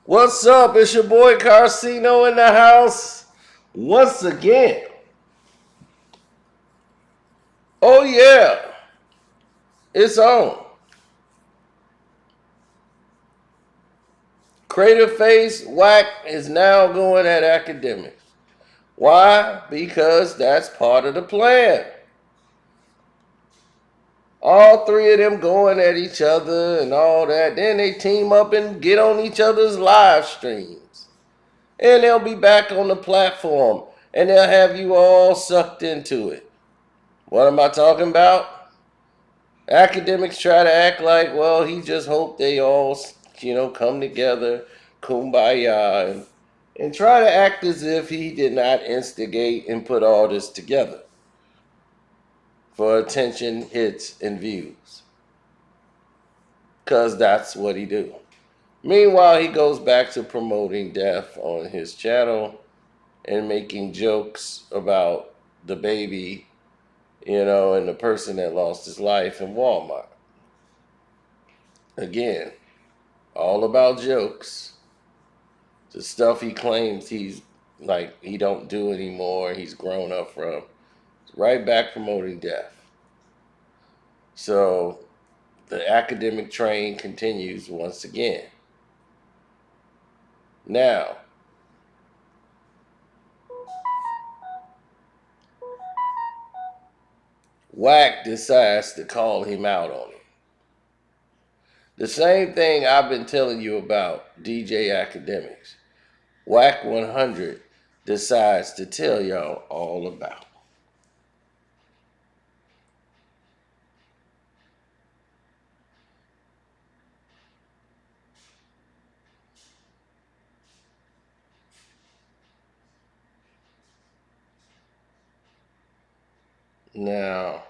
What's up? It's your boy Carcino in the house once again. Oh, yeah, it's on. Creative Face Wack is now going at Academics. Why? Because that's part of the plan. All three of them going at each other and all that. Then they team up and get on each other's live streams. And they'll be back on the platform and they'll have you all sucked into it. What am I talking about? Academics try to act like, well, he just hoped they all, come together, kumbaya, and try to act as if he did not instigate and put all this together for attention, hits, and views. Because that's what he do. Meanwhile, he goes back to promoting death on his channel and making jokes about the baby, and the person that lost his life in Walmart. Again, all about jokes. The stuff he claims he don't do anymore, he's grown up from. Right back promoting death. So the academic train continues once again. Now, Wack decides to call him out on it. The same thing I've been telling you about DJ Akademiks. Wack 100 decides to tell y'all all about. Now,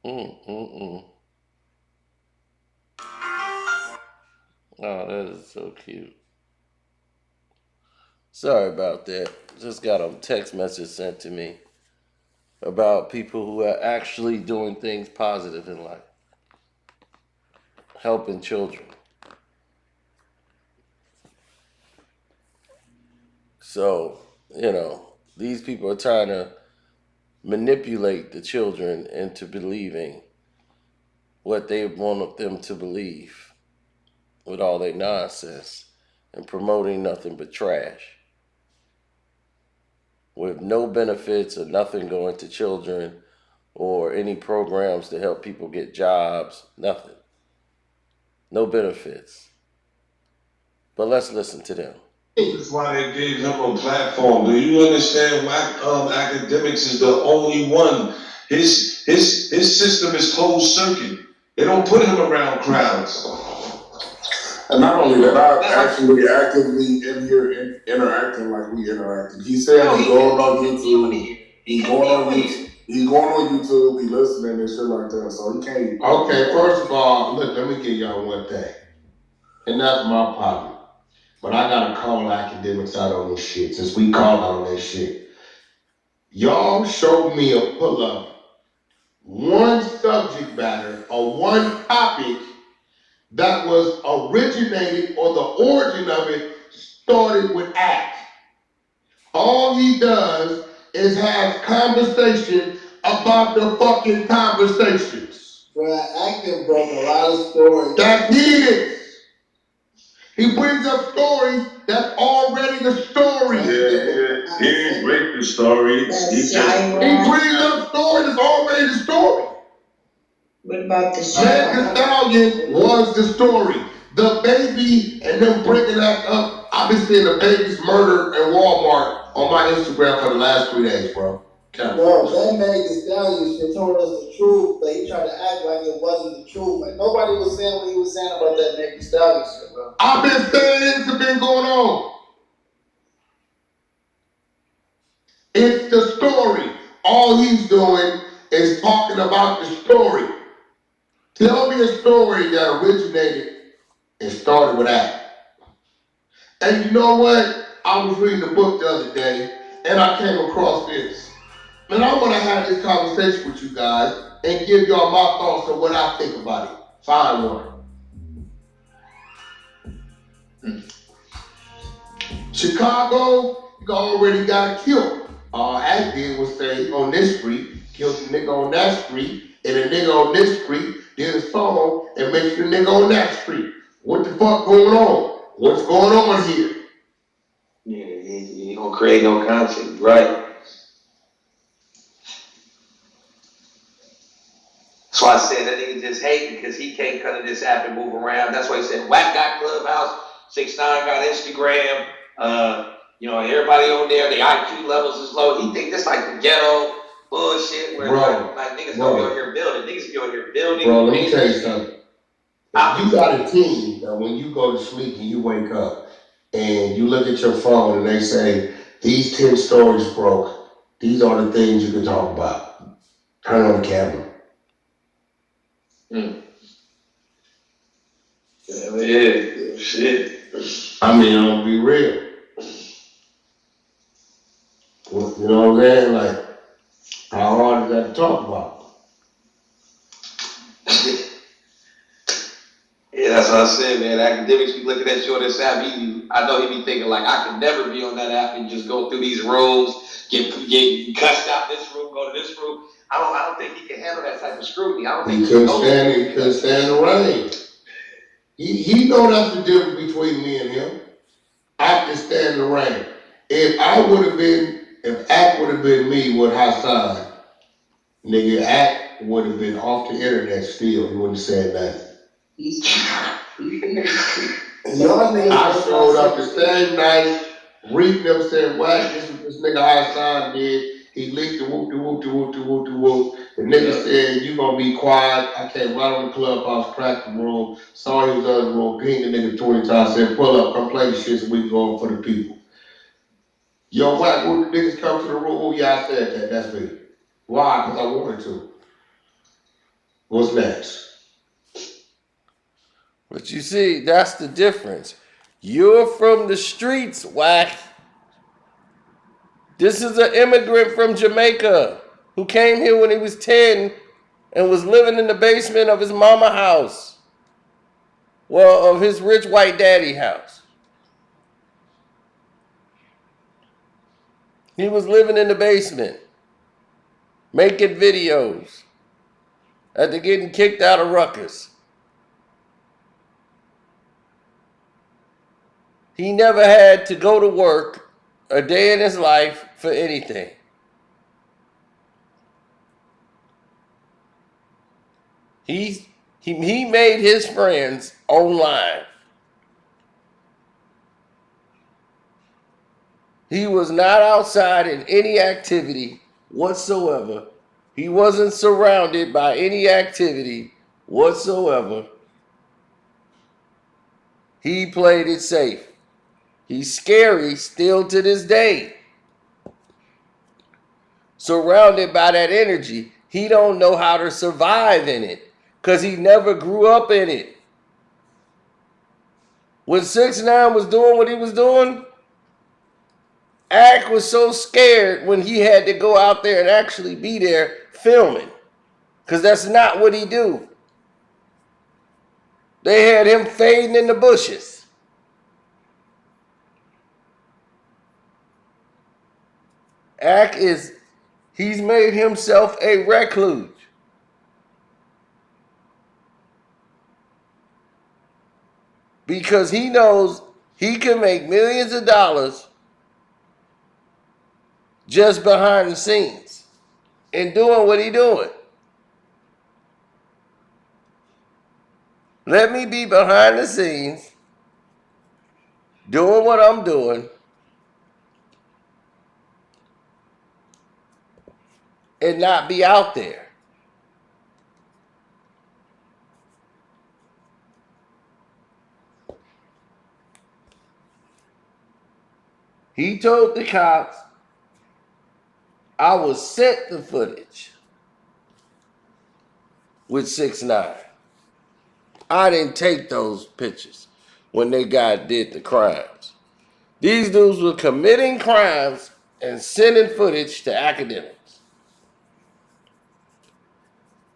mm, mm, mm. Oh, that is so cute. Sorry about that. Just got a text message sent to me about people who are actually doing things positive in life, helping children. So, these people are trying to manipulate the children into believing what they want them to believe with all their nonsense and promoting nothing but trash with no benefits or nothing going to children or any programs to help people get jobs, nothing. No benefits. But let's listen to them. That's why they gave him a platform. Do you understand why academics is the only one? His system is closed circuit. They don't put him around crowds. And not only that, I actually actively in here interacting like we interacting. He said he's going on YouTube. He's going on YouTube. He listening and shit like that. So he can't. Okay, first of all, look, let me give y'all one thing, and that's my problem. But I gotta call academics out on this shit since we called out on this shit. Y'all showed me a pull up, one subject matter or one topic that was originated or the origin of it started with act. All he does is have conversation about the fucking conversations. Bruh, acting broke a lot of stories. That's it. He brings up stories that's already the story. Yeah. He didn't break the story. He brings up stories that's already the story. What about the show? Meg Thee Stallion was the story. The baby and them bringing that up. I've been seeing the baby's murder in Walmart on my Instagram for the last 3 days, bro. Bro, that Meg Thee Stallion shit told us the truth, but he tried to act like it wasn't the truth. Like nobody was saying what he was saying about that Meg Thee Stallion shit, bro. I've been saying it's been going on. It's the story. All he's doing is talking about the story. Tell me a story that originated and started with that. And you know what? I was reading a book the other day, and I came across this. And I want to have this conversation with you guys and give y'all my thoughts on what I think about it. Find one. Chicago, you already got killed. All I did was say on this street, killed the nigga on that street, and the nigga on this street did a song and mentioned the nigga on that street. What the fuck going on? What's going on here? Yeah, you don't create no content, right? So I said that nigga just hating because he can't cut to this app and move around. That's why he said Wack got Clubhouse, 6ix9ine got Instagram. Everybody on there, the IQ levels is low. He think this like the ghetto bullshit where like niggas gonna be on here building. Niggas be on here building. Bro, let me tell you something. If you got a team that when you go to sleep and you wake up and you look at your phone and they say, these 10 stories broke, these are the things you can talk about. Turn on the camera. Yeah, shit. I mean, I'm gonna be real. You know what I'm saying? Like, how hard is that to talk about? Yeah, that's what I said, man. Academics be looking at you on this app. I know he be thinking like, I could never be on that app and just go through these rules, get cussed out this room, go to this room. I don't think he can handle that type of scrutiny. I don't think he couldn't stand the rain. He know that's the difference between me and him. I can stand the rain. If Ack would have been me with Hassan, nigga, Ack would have been off the internet still. He wouldn't have said nothing. I showed up the same night, reading them saying, Wack, this is what this nigga Hassan did. He leaked the whoop, the whoop, the whoop, the whoop, the whoop. The nigga said, you gonna be quiet. I came right on the clubhouse, cracked the room, saw he was in the room, pinged the nigga 20 times, said, pull up, come play the shit so we can go for the people. Yo, Wack, when the niggas come to the room, oh yeah, I said that, that's me. Why? Because I wanted to. What's next? But you see, that's the difference. You're from the streets, Wack. This is an immigrant from Jamaica who came here when he was 10 and was living in the basement of his mama house. Well, of his rich white daddy house. He was living in the basement, making videos after getting kicked out of Rutgers. He never had to go to work a day in his life for anything. He made his friends online. He was not outside in any activity whatsoever. He wasn't surrounded by any activity whatsoever. He played it safe. He's scary still to this day. Surrounded by that energy, he don't know how to survive in it because he never grew up in it. When 6ix9ine was doing what he was doing, Ack was so scared when he had to go out there and actually be there filming, because that's not what he do. They had him fading in the bushes. Ack he's made himself a recluse. Because he knows he can make millions of dollars just behind the scenes and doing what he doing. Let me be behind the scenes doing what I'm doing and not be out there. He told the cops, I was sent the footage with 6ix9ine. I didn't take those pictures when they did the crimes. These dudes were committing crimes and sending footage to Akademiks.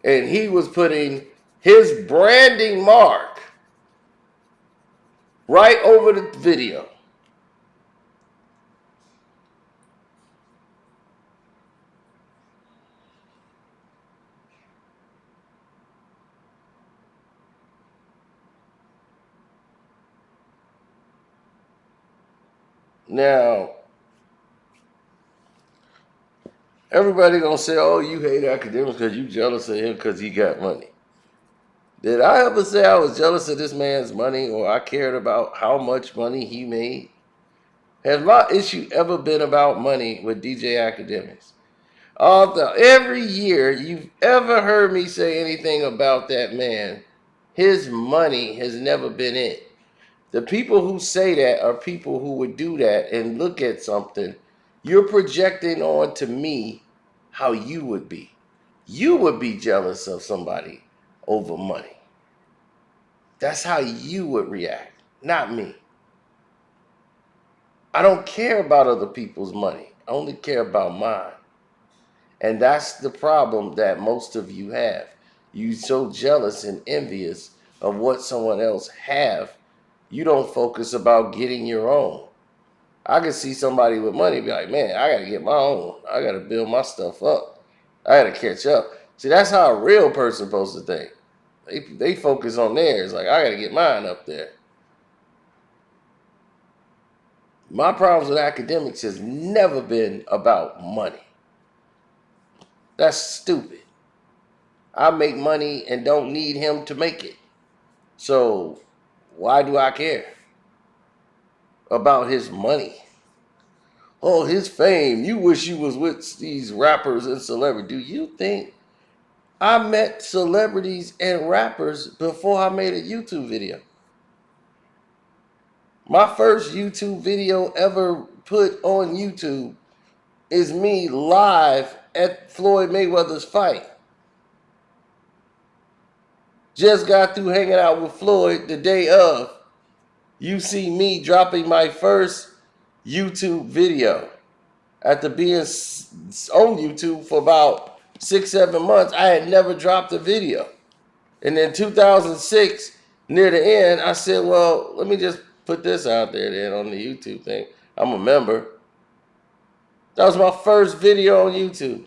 And he was putting his branding mark right over the video. Now, everybody gonna say, oh, you hate Akademiks because you jealous of him because he got money. Did I ever say I was jealous of this man's money or I cared about how much money he made? Has my issue ever been about money with DJ Akademiks? Every year you've ever heard me say anything about that man, his money has never been it. The people who say that are people who would do that and look at something. You're projecting on to me how you would be. You would be jealous of somebody over money. That's how you would react, not me. I don't care about other people's money. I only care about mine. And that's the problem that most of you have. You so jealous and envious of what someone else have, you don't focus about getting your own. I can see somebody with money be like, man, I got to get my own. I got to build my stuff up. I got to catch up. See, that's how a real person supposed to think. They focus on theirs. Like, I got to get mine up there. My problems with Akademiks has never been about money. That's stupid. I make money and don't need him to make it. So why do I care about his money? Oh, his fame. You wish you was with these rappers and celebrities. Do you think I met celebrities and rappers before I made a YouTube video? My first YouTube video ever put on YouTube is me live at Floyd Mayweather's fight. Just got through hanging out with Floyd the day of. You see me dropping my first YouTube video. After being on YouTube for about 6-7 months, I had never dropped a video. And in 2006, near the end, I said, well, let me just put this out there then on the YouTube thing. I'm a member. That was my first video on YouTube.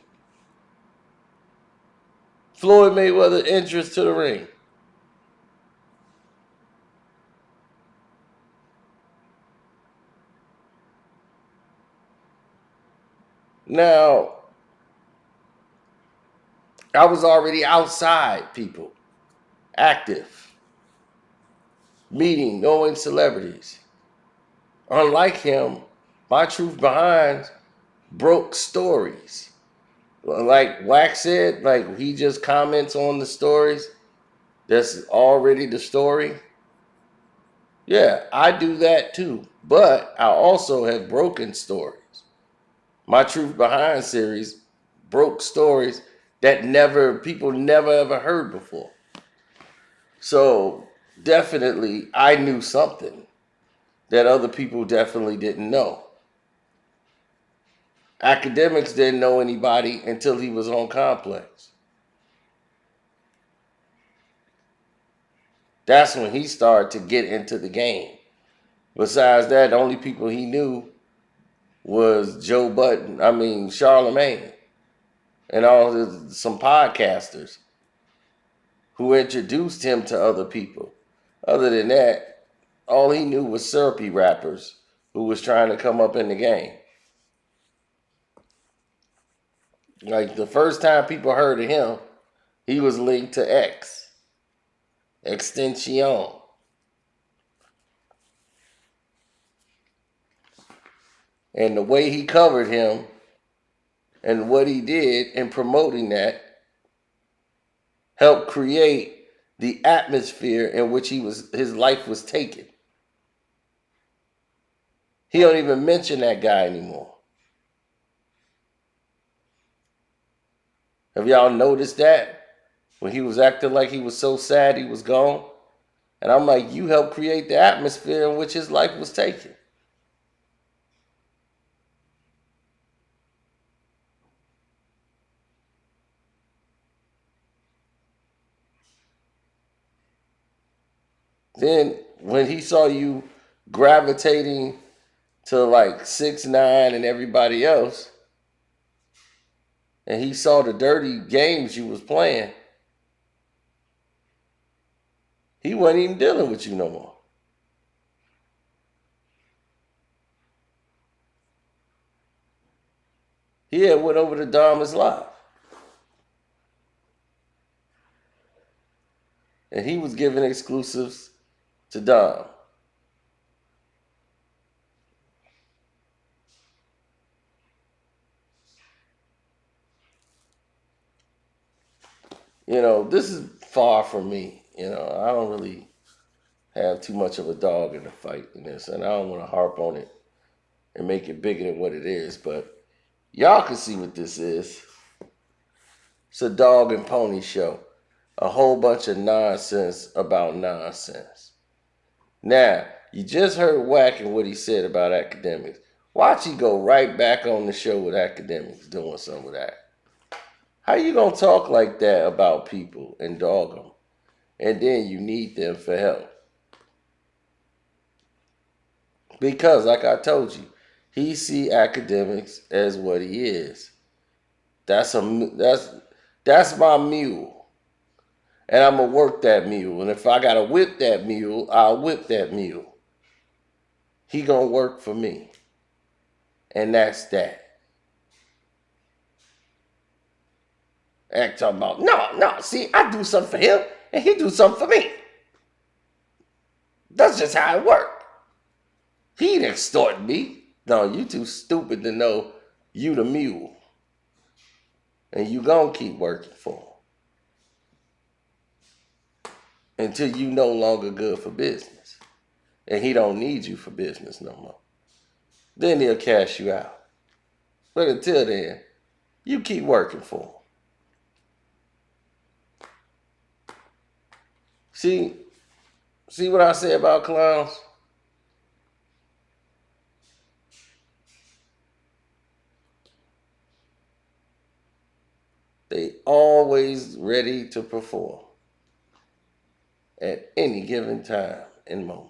Floyd Mayweather entrance to the ring. Now, I was already outside, people, active, meeting, knowing celebrities. Unlike him, my truth behind broke stories. Like Wack said, like he just comments on the stories. That's already the story. Yeah, I do that too. But I also have broken stories. My Truth Behind series broke stories that people never ever heard before. So definitely I knew something that other people definitely didn't know. Akademiks didn't know anybody until he was on Complex. That's when he started to get into the game. Besides that, the only people he knew was Joe Budden, Charlemagne, and some podcasters who introduced him to other people. Other than that, all he knew was syrupy rappers who was trying to come up in the game. Like the first time people heard of him, he was linked to Extension. And the way he covered him and what he did in promoting that helped create the atmosphere in which his life was taken. He don't even mention that guy anymore. Have y'all noticed that? When he was acting like he was so sad he was gone, And I'm like, you helped create the atmosphere in which his life was taken. Then when he saw you gravitating to like 6ix9ine and everybody else, and he saw the dirty games you was playing, he wasn't even dealing with you no more. He had went over to Dharma's Live. And he was giving exclusives to Dom. This is far from me. I don't really have too much of a dog in the fight in this, and I don't want to harp on it and make it bigger than what it is, but y'all can see what this is. It's a dog and pony show. A whole bunch of nonsense about nonsense. Now, you just heard Wack and what he said about Akademiks. Watch he go right back on the show with Akademiks doing some of that. How you gonna talk like that about people and dog them, and then you need them for help? Because, like I told you, he see Akademiks as what he is. That's my mule, and I'm gonna work that mule. And if I gotta whip that mule, I'll whip that mule. He gonna work for me, and that's that. Act talking about no. See, I do something for him, and he do something for me. That's just how it works. He ain't extorting me. No, you too stupid to know you the mule. And you gonna keep working for him until you no longer good for business. And he don't need you for business no more. Then he'll cash you out. But until then, you keep working for him. See what I say about clowns? They always ready to perform at any given time and moment.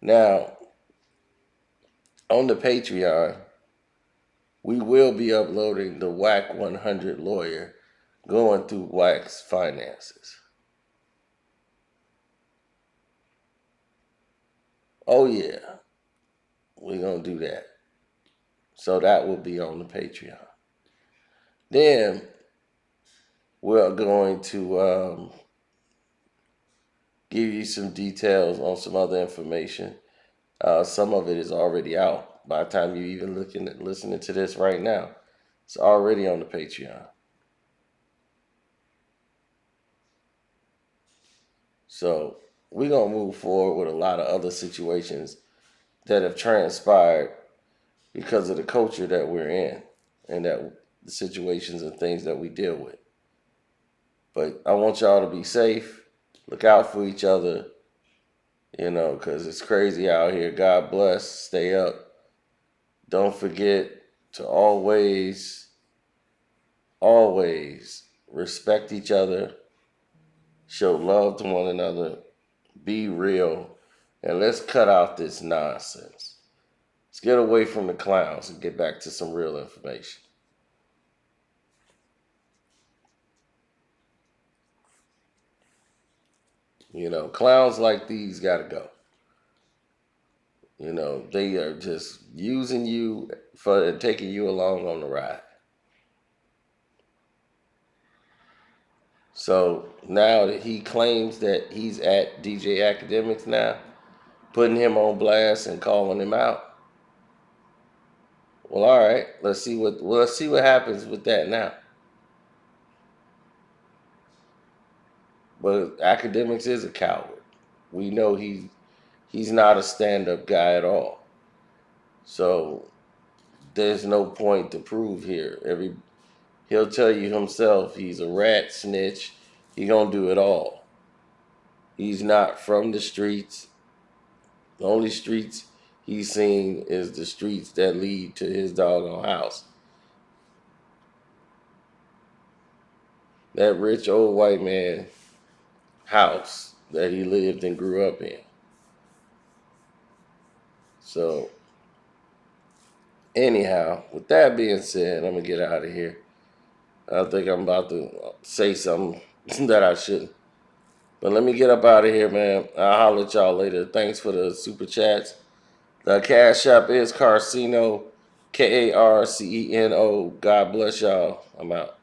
Now, on the Patreon, we will be uploading the Wack 100 lawyer going through Wack's finances. Oh yeah, we're going to do that. So that will be on the Patreon. Then we're going to give you some details on some other information. Some of it is already out. By the time you even listening to this right now, it's already on the Patreon. So we're going to move forward with a lot of other situations that have transpired because of the culture that we're in and that the situations and things that we deal with. But I want y'all to be safe. Look out for each other, because it's crazy out here. God bless. Stay up. Don't forget to always respect each other, show love to one another, be real, and let's cut out this nonsense. Let's get away from the clowns and get back to some real information. Clowns like these gotta go. They are just using you for taking you along on the ride. So now that he claims that he's at DJ Akademiks now, putting him on blast and calling him out. Well, all right. Let's see what happens with that now. But Akademiks is a coward. We know he's not a stand-up guy at all. So there's no point to prove here. He'll tell you himself he's a rat snitch. He gonna do it all. He's not from the streets. The only streets he's seen is the streets that lead to his doggone house. That rich old white man house that he lived and grew up in. So, anyhow, with that being said, I'm going to get out of here. I think I'm about to say something that I shouldn't. But let me get up out of here, man. I'll holler at y'all later. Thanks for the super chats. The Cash App is Carcino, Karceno. God bless y'all. I'm out.